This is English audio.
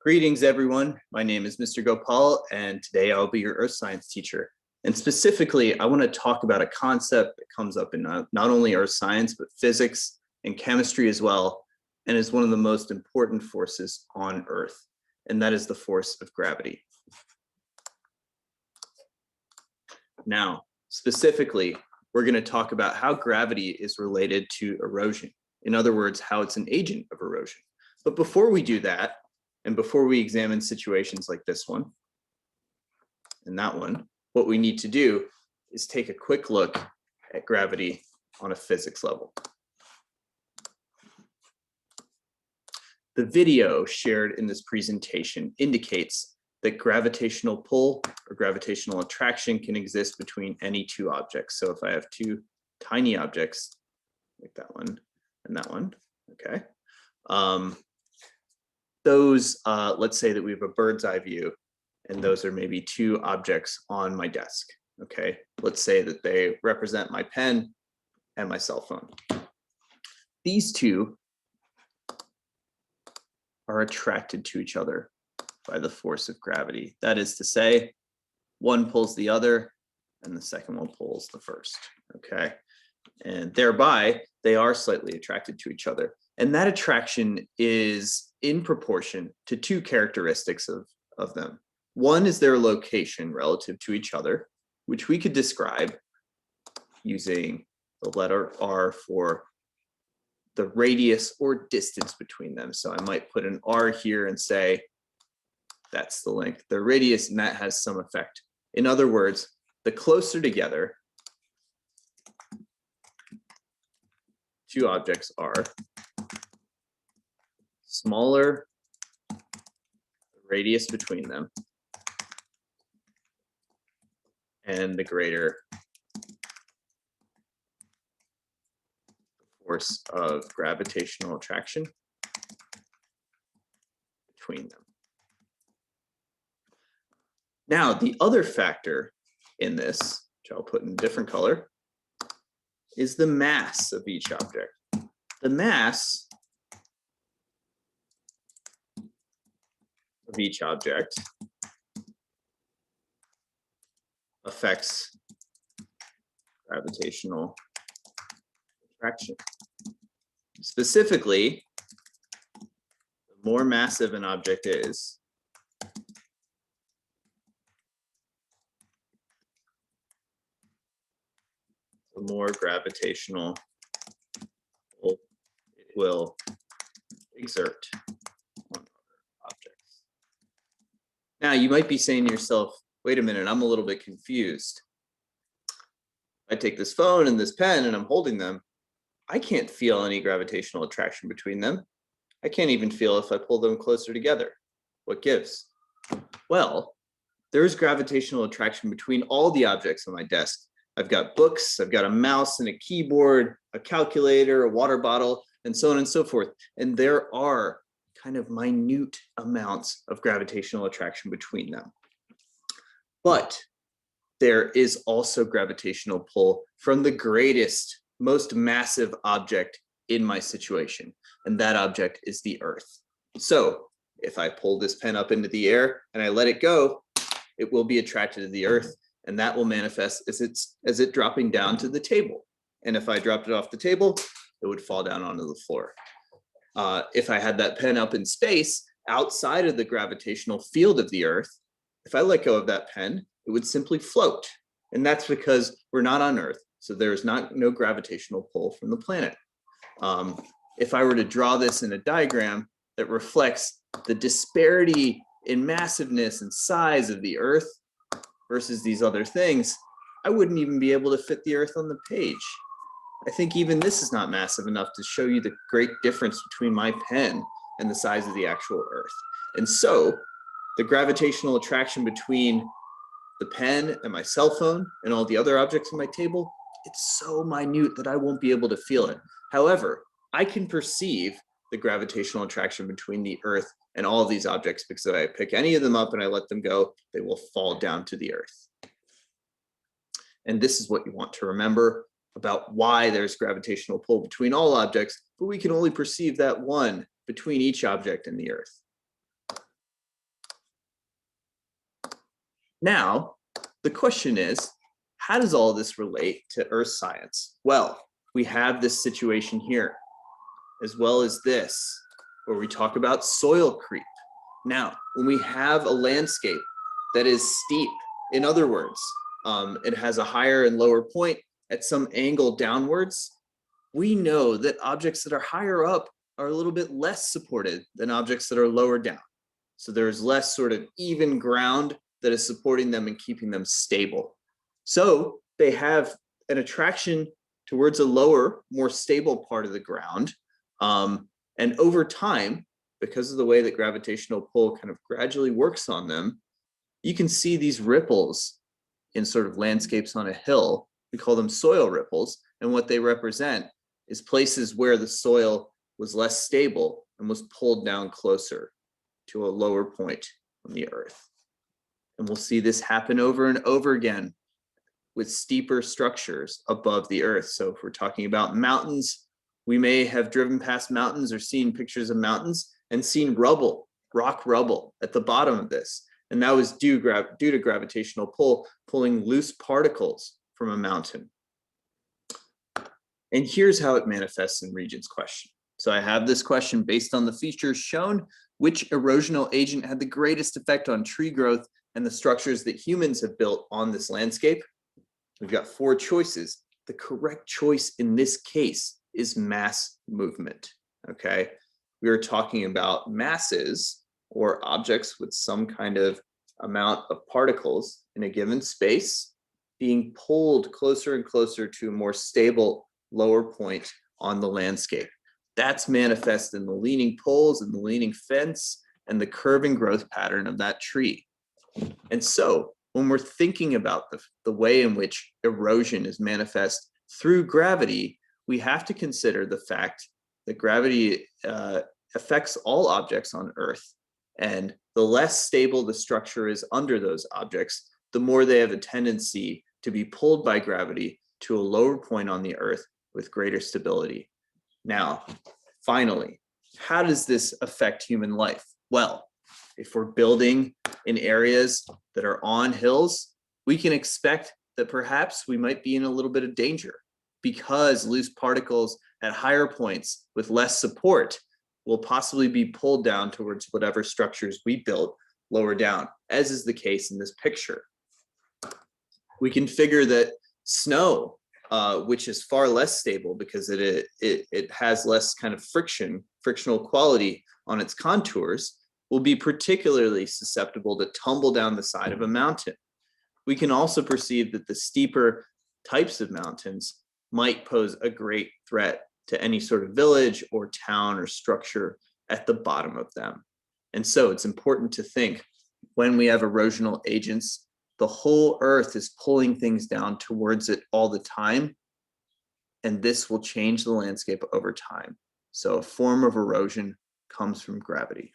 Greetings, everyone. My name is Mr. Gopal, and today I'll be your earth science teacher. And specifically, I want to talk about a concept that comes up in not only earth science, but physics and chemistry as well, and is one of the most important forces on Earth, and that is the force of gravity. Now, specifically, we're going to talk about how gravity is related to erosion. In other words, how it's an agent of erosion. But before we do that, and before we examine situations like this one and that one, what we need to do is take a quick look at gravity on a physics level. The video shared in this presentation indicates that gravitational pull or gravitational attraction can exist between any two objects. So if I have two tiny objects, like that one and that one, okay, let's say that we have a bird's eye view, and those are maybe two objects on my desk, okay? Let's say that they represent my pen and my cell phone. These two are attracted to each other by the force of gravity. That is to say, one pulls the other, and the second one pulls the first, okay? And thereby, they are slightly attracted to each other. And that attraction is in proportion to two characteristics of them. One is their location relative to each other, which we could describe using the letter R for the radius or distance between them. So I might put an R here and say, that's the length, the radius, and that has some effect. In other words, the closer together two objects are, smaller the radius between them, and the greater the force of gravitational attraction between them. Now, the other factor in this, which I'll put in a different color, is the mass of each object. The mass of each object affects gravitational attraction. Specifically, the more massive an object is, the more gravitational pull it will exert on other objects. Now, you might be saying to yourself, wait a minute, I'm a little bit confused. I take this phone and this pen and I'm holding them. I can't feel any gravitational attraction between them. I can't even feel if I pull them closer together. What gives? Well, there's gravitational attraction between all the objects on my desk. I've got books, I've got a mouse and a keyboard, a calculator, a water bottle, and so on and so forth. And there are kind of minute amounts of gravitational attraction between them. But there is also gravitational pull from the greatest, most massive object in my situation, and that object is the Earth. So if I pull this pen up into the air and I let it go, it will be attracted to the Earth, and that will manifest as it dropping down to the table. And if I dropped it off the table, it would fall down onto the floor. If I had that pen up in space, outside of the gravitational field of the Earth, if I let go of that pen, it would simply float. And that's because we're not on Earth, so there's no gravitational pull from the planet. If I were to draw this in a diagram that reflects the disparity in massiveness and size of the Earth versus these other things, I wouldn't even be able to fit the Earth on the page. I think even this is not massive enough to show you the great difference between my pen and the size of the actual Earth. And so the gravitational attraction between the pen and my cell phone and all the other objects on my table, it's so minute that I won't be able to feel it. However, I can perceive the gravitational attraction between the Earth and all of these objects, because if I pick any of them up and I let them go, they will fall down to the Earth. And this is what you want to remember about why there's gravitational pull between all objects, but we can only perceive that one between each object and the Earth. Now, the question is, how does all this relate to earth science? Well, we have this situation here, as well as this, where we talk about soil creep. Now, when we have a landscape that is steep, in other words, it has a higher and lower point at some angle downwards, we know that objects that are higher up are a little bit less supported than objects that are lower down. So there's less sort of even ground that is supporting them and keeping them stable. So they have an attraction towards a lower, more stable part of the ground. And over time, because of the way that gravitational pull kind of gradually works on them, you can see these ripples in sort of landscapes on a hill. We call them soil ripples. And what they represent is places where the soil was less stable and was pulled down closer to a lower point on the earth. And we'll see this happen over and over again with steeper structures above the earth. So if we're talking about mountains, we may have driven past mountains or seen pictures of mountains and seen rubble, rock rubble at the bottom of this. And that was due to gravitational pull, pulling loose particles from a mountain. And here's how it manifests in Regents' question. So I have this question based on the features shown. Which erosional agent had the greatest effect on tree growth and the structures that humans have built on this landscape? We've got 4 choices. The correct choice in this case is mass movement, okay? We are talking about masses or objects with some kind of amount of particles in a given space being pulled closer and closer to a more stable lower point on the landscape. That's manifest in the leaning poles and the leaning fence and the curving growth pattern of that tree. And so when we're thinking about the way in which erosion is manifest through gravity, we have to consider the fact that gravity affects all objects on Earth. And the less stable the structure is under those objects, the more they have a tendency to be pulled by gravity to a lower point on the Earth with greater stability. Now, finally, how does this affect human life? Well, if we're building in areas that are on hills, we can expect that perhaps we might be in a little bit of danger because loose particles at higher points with less support will possibly be pulled down towards whatever structures we built lower down, as is the case in this picture. We can figure that snow, which is far less stable because it has less kind of frictional quality on its contours, will be particularly susceptible to tumble down the side of a mountain. We can also perceive that the steeper types of mountains might pose a great threat to any sort of village or town or structure at the bottom of them. And so it's important to think when we have erosional agents, the whole earth is pulling things down towards it all the time. And this will change the landscape over time. So a form of erosion comes from gravity.